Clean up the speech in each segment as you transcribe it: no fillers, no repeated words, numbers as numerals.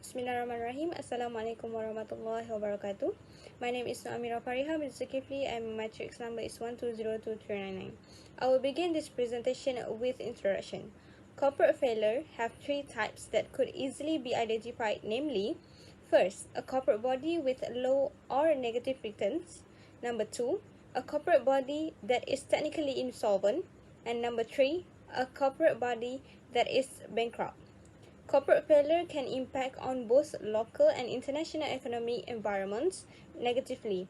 Bismillahirrahmanirrahim. Assalamualaikum warahmatullahi wabarakatuh. My name is AMIRA FARIHAH with ZULKIFLI and my matrix number is 1202399. I will begin this presentation with introduction. Corporate failure have three types that could easily be identified, namely, first, a corporate body with low or negative returns. Number two, a corporate body that is technically insolvent. And number three, a corporate body that is bankrupt. Corporate failure can impact on both local and international economic environments negatively.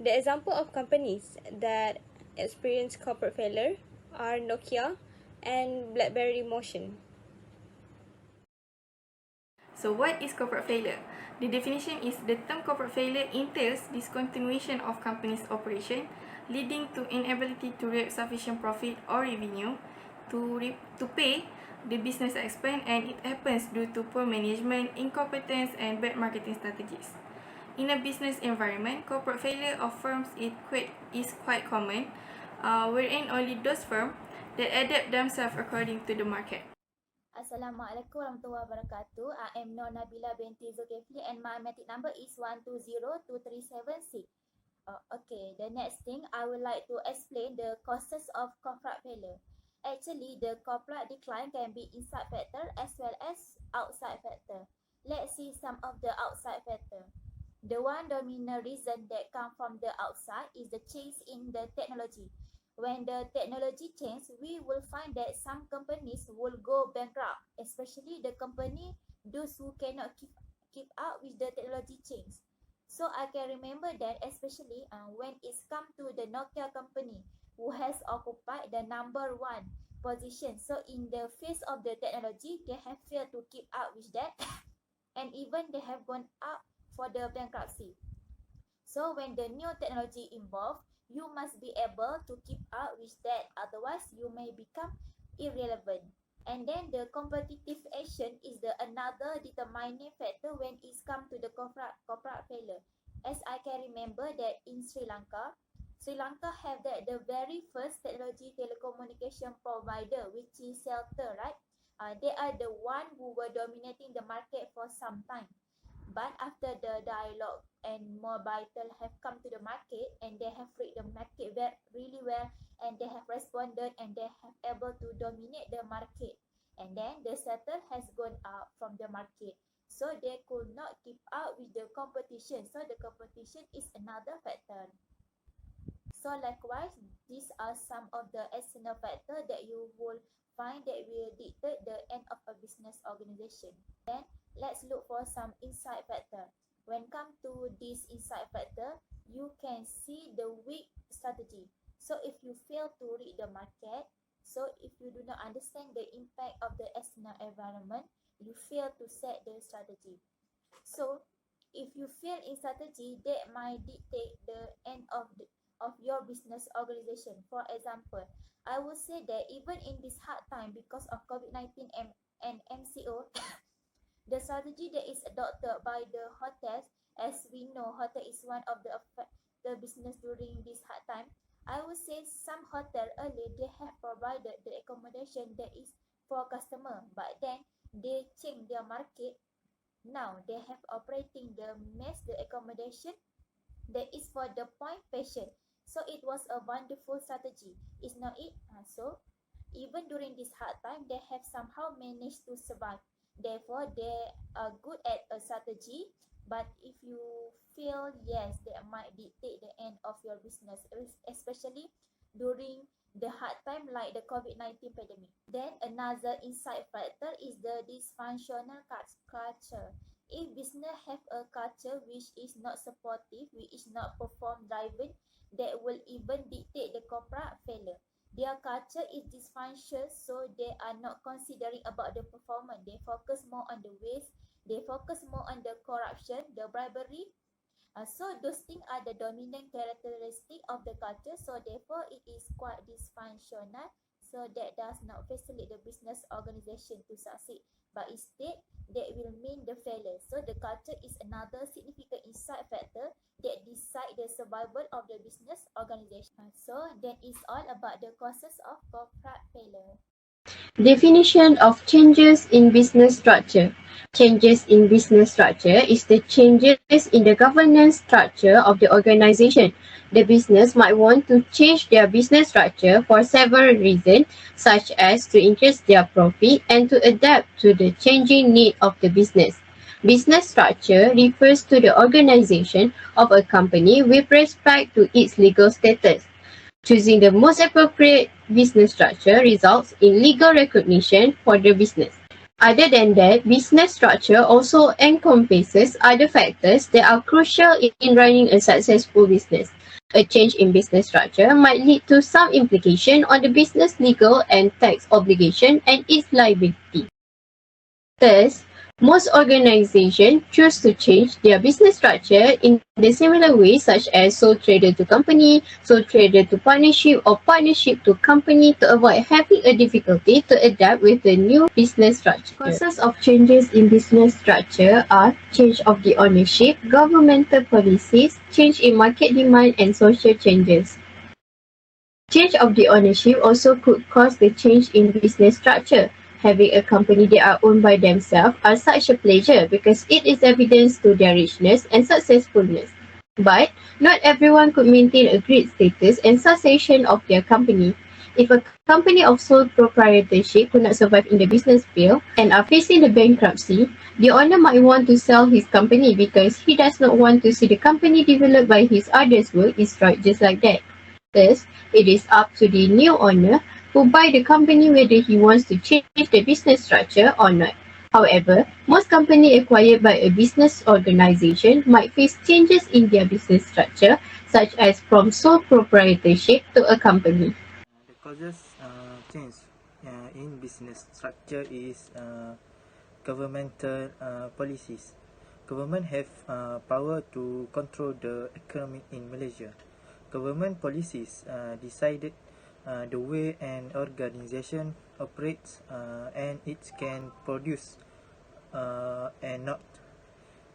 The example of companies that experience corporate failure are Nokia and BlackBerry Motion. So what is corporate failure? The definition is the term corporate failure entails discontinuation of company's operation, leading to inability to reap sufficient profit or revenue to pay the business expense, and it happens due to poor management, incompetence, and bad marketing strategies. In a business environment, corporate failure of firms is quite common, wherein only those firms that adapt themselves according to the market. Assalamualaikum warahmatullahi wabarakatuh. I am NABILAH binti ZULKIFLI and my matrix number is 1202376. Okay, the next thing I would like to explain the causes of corporate failure. Actually, the corporate decline can be inside factor as well as outside factor. Let's see some of the outside factor. The one dominant reason that come from the outside is the change in the technology. When the technology changes, we will find that some companies will go bankrupt, especially the company those who cannot keep up with the technology change. So I can remember that especially when it's come to the Nokia company, who has occupied the number one position. So in the face of the technology, they have failed to keep up with that and even they have gone up for the bankruptcy. So when the new technology involved, you must be able to keep up with that, otherwise you may become irrelevant. And then the competitive action is the another determining factor when it's come to the corporate failure. As I can remember that in Sri Lanka have the very first technology telecommunication provider, which is Celtel, right? They are the one who were dominating the market for some time. But after the dialogue and Mobitel have come to the market and they have read the market really well and they have responded and they have able to dominate the market. And then the Celtel has gone up from the market. So they could not keep up with the competition. So the competition is another factor. So likewise, these are some of the external factors that you will find that will dictate the end of a business organization. Then let's look for some inside factor. When come to this inside factor, you can see the weak strategy. So if you fail to read the market, so if you do not understand the impact of the external environment, you fail to set the strategy. So if you fail in strategy, that might dictate the end of your business organization. For example, I would say that even in this hard time because of COVID-19 and MCO, the strategy that is adopted by the hotels, as we know, hotel is one of the business during this hard time. I would say some hotel earlier they have provided the accommodation that is for customer, but then they change their market. Now they have operating the mess, the accommodation that is for the point patient. So it was a wonderful strategy, is not it? So even during this hard time, they have somehow managed to survive. Therefore, they are good at a strategy. But if you fail, yes, that might dictate the end of your business, especially during the hard time like the COVID-19 pandemic. Then another inside factor is the dysfunctional culture. If business have a culture which is not supportive, which is not perform driven, that will even dictate the corporate failure. Their culture is dysfunctional, so they are not considering about the performance. They focus more on the waste, they focus more on the corruption, the bribery. So those things are the dominant characteristic of the culture, so therefore it is quite dysfunctional. So that does not facilitate the business organization to succeed, but instead that will mean the failure. So the culture is another significant inside factor that decide the survival of the business organization. So that is all about the causes of corporate failure. Definition of changes in business structure. Changes in business structure is the changes in the governance structure of the organization. The business might want to change their business structure for several reasons, such as to increase their profit and to adapt to the changing need of the business. Business structure refers to the organization of a company with respect to its legal status. Choosing the most appropriate business structure results in legal recognition for the business. Other than that, business structure also encompasses other factors that are crucial in running a successful business. A change in business structure might lead to some implication on the business legal and tax obligation and its liability. Thus, most organizations choose to change their business structure in the similar way, such as sole trader to company, sole trader to partnership, or partnership to company, to avoid having a difficulty to adapt with the new business structure. Causes of changes in business structure are change of the ownership, governmental policies, change in market demand, and social changes. Change of the ownership also could cause the change in business structure. Having a company that are owned by themselves are such a pleasure because it is evidence to their richness and successfulness. But not everyone could maintain a great status and succession of their company. If a company of sole proprietorship could not survive in the business field and are facing the bankruptcy, the owner might want to sell his company because he does not want to see the company developed by his others' work destroyed just like that. Thus, it is up to the new owner who buy the company whether he wants to change the business structure or not. However, most companies acquired by a business organization might face changes in their business structure, such as from sole proprietorship to a company. The causes change in business structure is governmental policies. Government have power to control the economy in Malaysia. Government policies decided the way an organization operates and it can produce and not.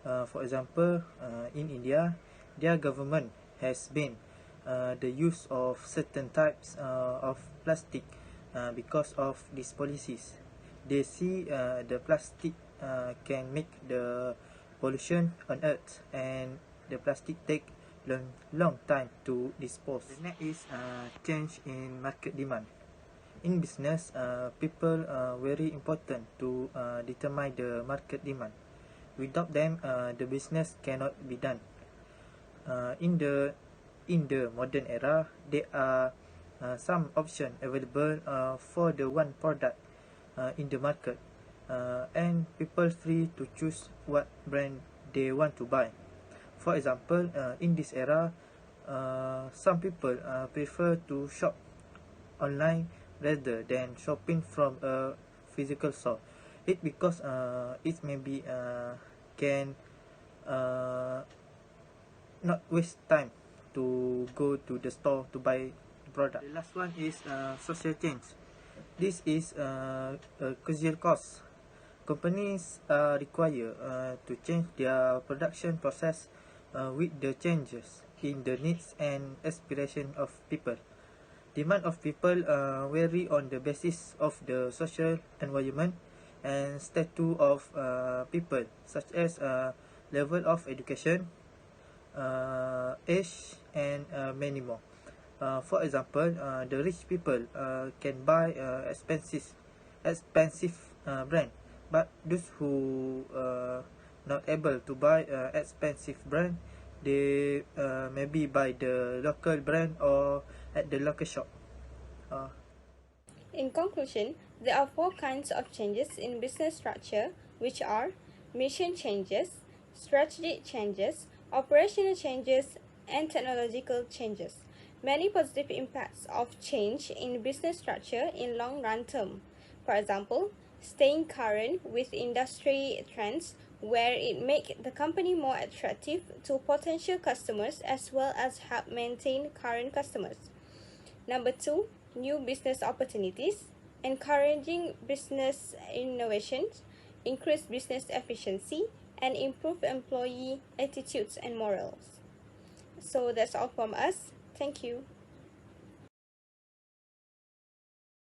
For example, in India, their government has banned the use of certain types of plastic because of these policies. They see the plastic can make the pollution on earth and the plastic take long time to dispose. The next is change in market demand. In business, people are very important to determine the market demand. Without them, the business cannot be done. In the modern era, there are some options available for the one product in the market, and people free to choose what brand they want to buy. For example, in this era, some people prefer to shop online rather than shopping from a physical store. It because it maybe can not waste time to go to the store to buy the product. The last one is social change. This is a causal cause. Companies are required to change their production process with the changes in the needs and aspiration of people. Demand of people vary on the basis of the social environment and status of people, such as level of education, age, and many more. For example, the rich people can buy expensive brand, but those who not able to buy expensive brand, they maybe buy the local brand or at the local shop. In conclusion, there are 4 kinds of changes in business structure, which are mission changes, strategic changes, operational changes, and technological changes. Many positive impacts of change in business structure in long run term. For example, staying current with industry trends where it makes the company more attractive to potential customers as well as help maintain current customers. Number 2, new business opportunities, encouraging business innovations, increase business efficiency, and improve employee attitudes and morals. So that's all from us. Thank you.